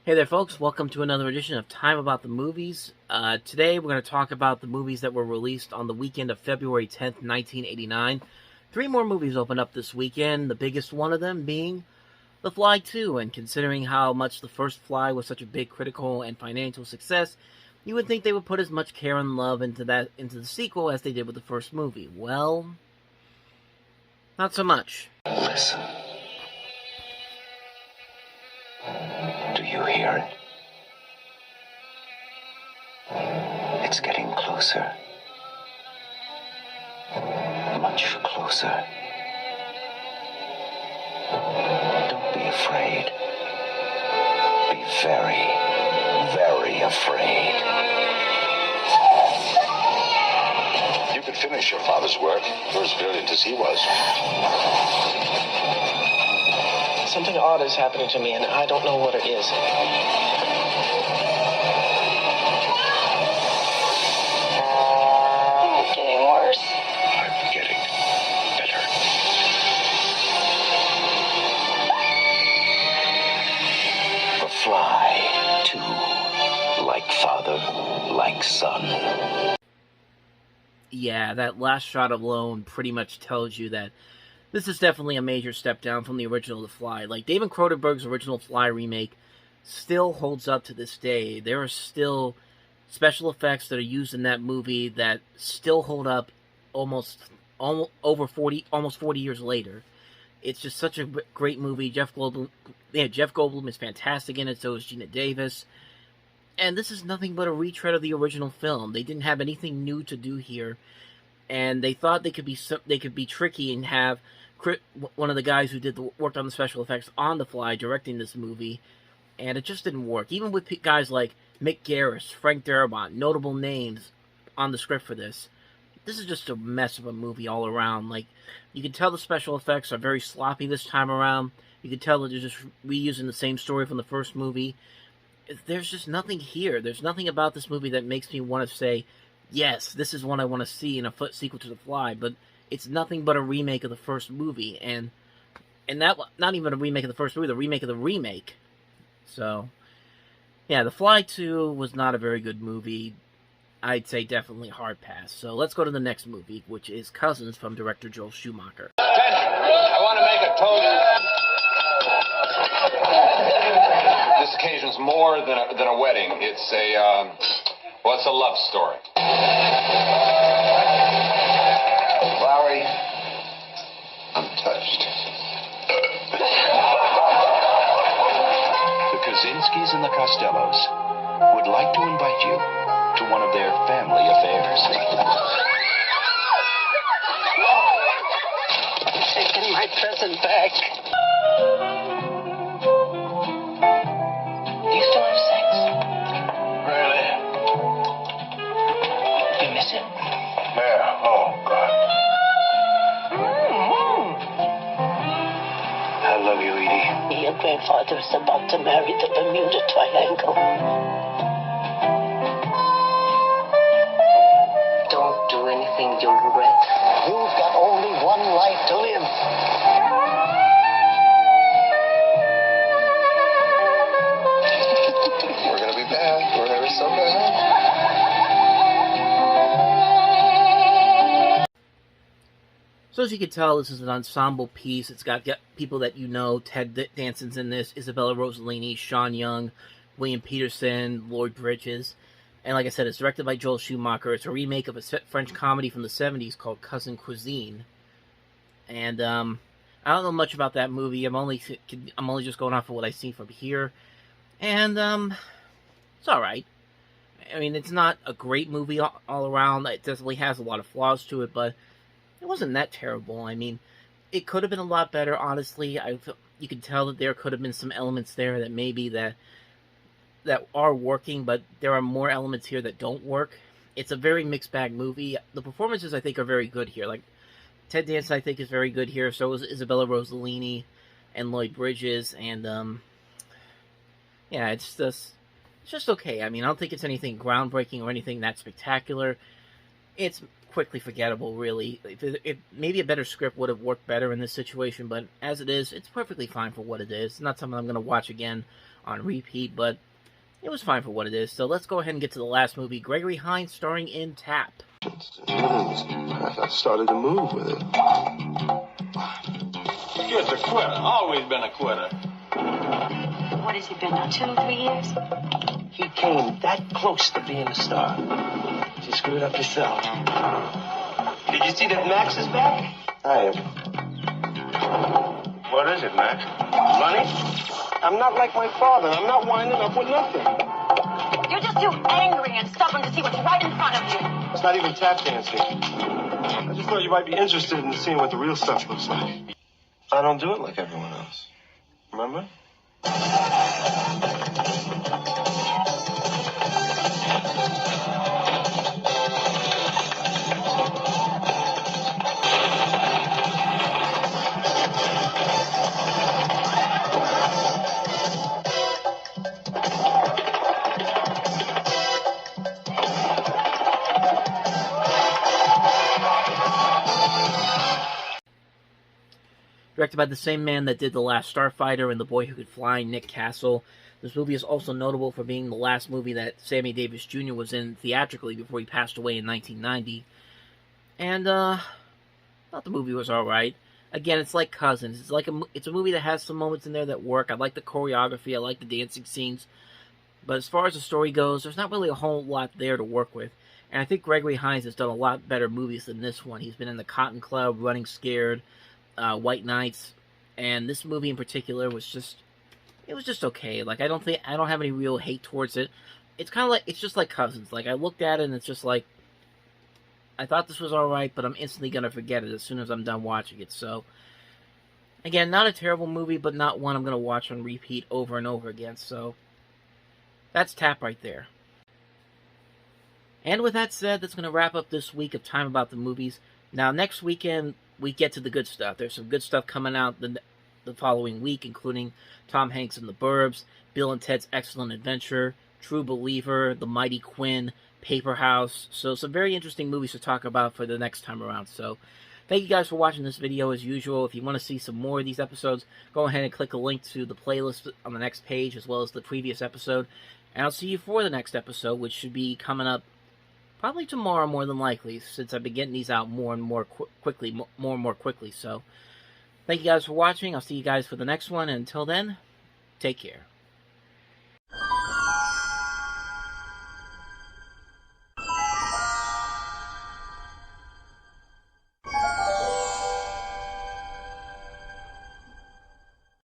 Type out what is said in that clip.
Hey there, folks. Welcome to another edition of Time About the Movies. Today, we're going to talk about the movies that were released on the weekend of February 10th, 1989. Three more movies opened up this weekend, the biggest one of them being The Fly 2. And considering how much the first Fly was such a big critical and financial success, you would think they would put as much care and love into the sequel as they did with the first movie. Well, not so much. Listen. Do you hear it? It's getting closer. Much closer. Don't be afraid. Be very, very afraid. You could finish your father's work. You're as brilliant as he was. Something odd is happening to me, and I don't know what it is. It's getting worse. I'm getting better. The Fly 2. Like father, like son. Yeah, that last shot alone pretty much tells you that this is definitely a major step down from the original The Fly. Like, David Cronenberg's original Fly remake still holds up to this day. There are still special effects that are used in that movie that still hold up almost 40 years later. It's just such a great movie. Jeff Goldblum is fantastic in it, so is Gina Davis. And this is nothing but a retread of the original film. They didn't have anything new to do here, and they thought they could be tricky and have one of the guys who worked on the special effects on The Fly directing this movie, and it just didn't work. Even with guys like Mick Garris, Frank Darabont, notable names on the script for this, this is just a mess of a movie all around. Like, you can tell the special effects are very sloppy this time around. You can tell that they're just reusing the same story from the first movie. There's just nothing here. There's nothing about this movie that makes me want to say, yes, this is one I want to see in a sequel to The Fly, but it's nothing but a remake of the first movie, and that, not even a remake of the first movie, the remake of the remake. So, yeah, The Fly 2 was not a very good movie. I'd say definitely hard pass. So let's go to the next movie, which is Cousins from director Joel Schumacher. Attention! I want to make a toast. This occasion's more than a wedding. It's a love story. Larry, I'm touched. The Kaczynskis and the Costellos would like to invite you to one of their family affairs. Taking my present back. Do you still have sex? Really? You miss it? Yeah. Oh, God. I love you, Edie. Your grandfather is about to marry the Bermuda Triangle. Don't do anything you'll regret. You've got only one life to live. We're going to be bad. We're ever so bad. So as you can tell, this is an ensemble piece. It's got people that you know. Ted Danson's in this, Isabella Rossellini, Sean Young, William Peterson, Lloyd Bridges. And like I said, it's directed by Joel Schumacher. It's a remake of a French comedy from the 70s called Cousin Cuisine. And I don't know much about that movie. I'm only just going off of what I've seen from here. And it's alright. I mean, it's not a great movie all around. It definitely has a lot of flaws to it, but it wasn't that terrible. I mean, it could have been a lot better, honestly. You can tell that there could have been some elements there that maybe that are working, but there are more elements here that don't work. It's a very mixed bag movie. The performances, I think, are very good here. Like, Ted Danson, I think, is very good here. So is Isabella Rossellini and Lloyd Bridges. And, yeah, it's just okay. I mean, I don't think it's anything groundbreaking or anything that spectacular. It's quickly forgettable, really. If maybe a better script would have worked better in this situation, but as it is, it's perfectly fine for what it is. It's not something I'm going to watch again on repeat, but it was fine for what it is. So let's go ahead and get to the last movie, Gregory Hines starring in Tap. I started to move with it. Kid's a quitter. Always been a quitter. What has he been now, 2, 3 years? He came that close to being a star. You screwed up yourself. Did you see that Max is back? I am. What is it, Max? Money? I'm not like my father. I'm not winding up with nothing. You're just too angry and stubborn to see what's right in front of you. It's not even tap dancing. I just thought you might be interested in seeing what the real stuff looks like. I don't do it like everyone else. Remember? Directed by the same man that did The Last Starfighter and The Boy Who Could Fly, Nick Castle. This movie is also notable for being the last movie that Sammy Davis Jr. was in theatrically before he passed away in 1990. And, I thought the movie was alright. Again, it's like Cousins. It's a movie that has some moments in there that work. I like the choreography, I like the dancing scenes. But as far as the story goes, there's not really a whole lot there to work with. And I think Gregory Hines has done a lot better movies than this one. He's been in The Cotton Club, Running Scared, White Nights, and this movie in particular was just okay. Like, I don't have any real hate towards it. It's kind of like, it's just like Cousins. Like, I looked at it and it's just like, I thought this was alright, but I'm instantly gonna forget it as soon as I'm done watching it. So, again, not a terrible movie, but not one I'm gonna watch on repeat over and over again. So, that's Tap right there. And with that said, that's gonna wrap up this week of Time About the Movies. Now, next weekend, we get to the good stuff. There's some good stuff coming out the following week, including Tom Hanks in The Burbs, Bill and Ted's Excellent Adventure, True Believer, The Mighty Quinn, Paper House. So some very interesting movies to talk about for the next time around. So thank you guys for watching this video as usual. If you want to see some more of these episodes, go ahead and click a link to the playlist on the next page as well as the previous episode. And I'll see you for the next episode, which should be coming up probably tomorrow, more than likely, since I've been getting these out more and more quickly. So, thank you guys for watching. I'll see you guys for the next one. And until then, take care.